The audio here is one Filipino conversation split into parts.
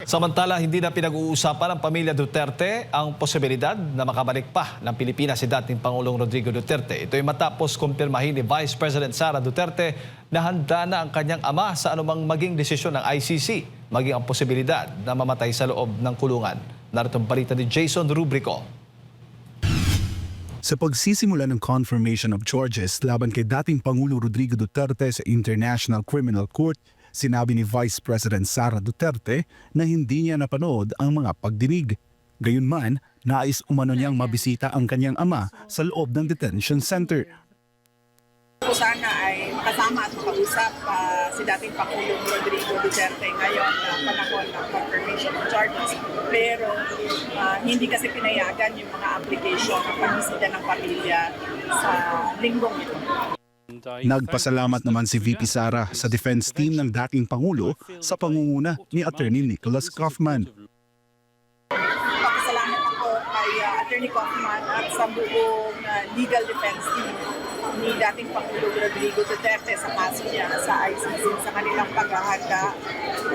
Samantala, hindi na pinag-uusapan ng pamilya Duterte ang posibilidad na makabalik pa ng Pilipinas si dating Pangulong Rodrigo Duterte. Ito ay matapos kumpirmahin ni Vice President Sara Duterte na handa na ang kanyang ama sa anumang maging desisyon ng ICC, maging ang posibilidad na mamatay sa loob ng kulungan. Narito ang balita ni Jason Rubrico. Sa pagsisimula ng confirmation of charges laban kay dating Pangulo Rodrigo Duterte sa International Criminal Court, sinabi ni Vice President Sara Duterte na hindi niya napanood ang mga pagdinig. Gayunman, nais umano niyang mabisita ang kanyang ama sa loob ng detention center. Sana ay kasama at makausap si dating Pangulong Rodrigo Duterte ngayon na panahon ng confirmation of charges. Pero hindi kasi pinayagan yung mga application ng pagbisita ng pamilya sa linggong ito. Nagpasalamat naman si VP Sara sa defense team ng dating Pangulo sa pangunguna ni Attorney Nicholas Kaufman. Pasalamat ako kay Attorney Kaufman at sa buong legal defense team ni dating Pangulo Rodrigo Duterte sa kaso niya sa ICC, sa kanilang paghahanda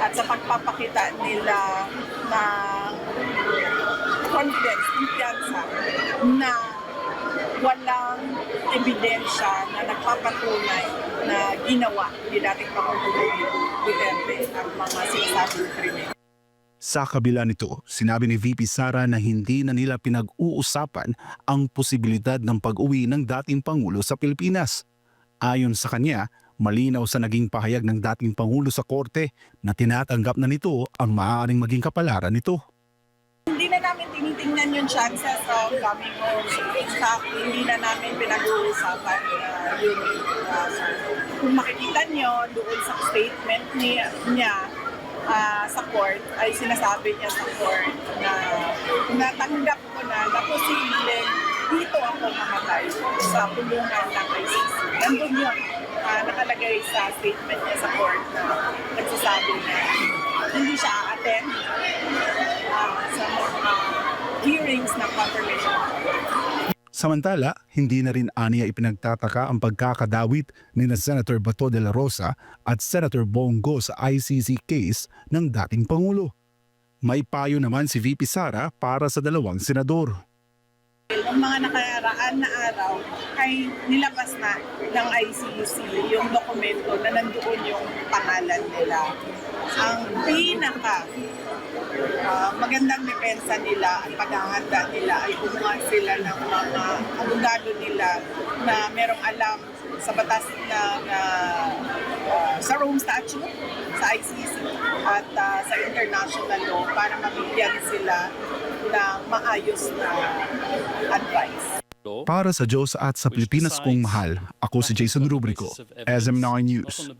at sa pagpapakita nila ng confidence, kumpiyansa na walang ebidensya na nagpapatunay na ginawa ni dating Pangulong Duterte ang mga sinasabing krimen. Sa kabila nito, sinabi ni VP Sara na hindi na nila pinag-uusapan ang posibilidad ng pag-uwi ng dating Pangulo sa Pilipinas. Ayon sa kanya, malinaw sa naging pahayag ng dating Pangulo sa korte na tinatanggap na nito ang maaaring maging kapalaran nito. Hindi na namin tinitingnan yung chances of coming home. In fact, hindi na namin pinag-uusapan yun. Kung makikita nyo doon sa statement niya sa court, ay sinasabi niya sa court na natanggap ko na posibleng dito ako mamatay sa kulungan ng ICC. Nandun yun, nakalagay sa statement niya sa court na nagsasabi na hindi siya a-attend sa mga hearings ng confirmation. Samantala, hindi na rin aniya ipinagtataka ang pagkakadawit ni Senator Bato de la Rosa at Senator Bongo sa ICC case ng dating Pangulo. May payo naman si VP Sara para sa dalawang senador. Ang mga nakaraan na araw ay nilabas na ng ICC yung dokumento na nandoon yung pangalan nila. Ang magandang depensa nila at paghahanda nila ay kumuha sila ng mga abogado nila na merong alam sa batas sa Rome Statute, sa ICC at sa international law para mabigyan sila ng maayos na advice. Para sa Diyos at sa Pilipinas kong mahal, ako si Jason Rubrico, SM9 News.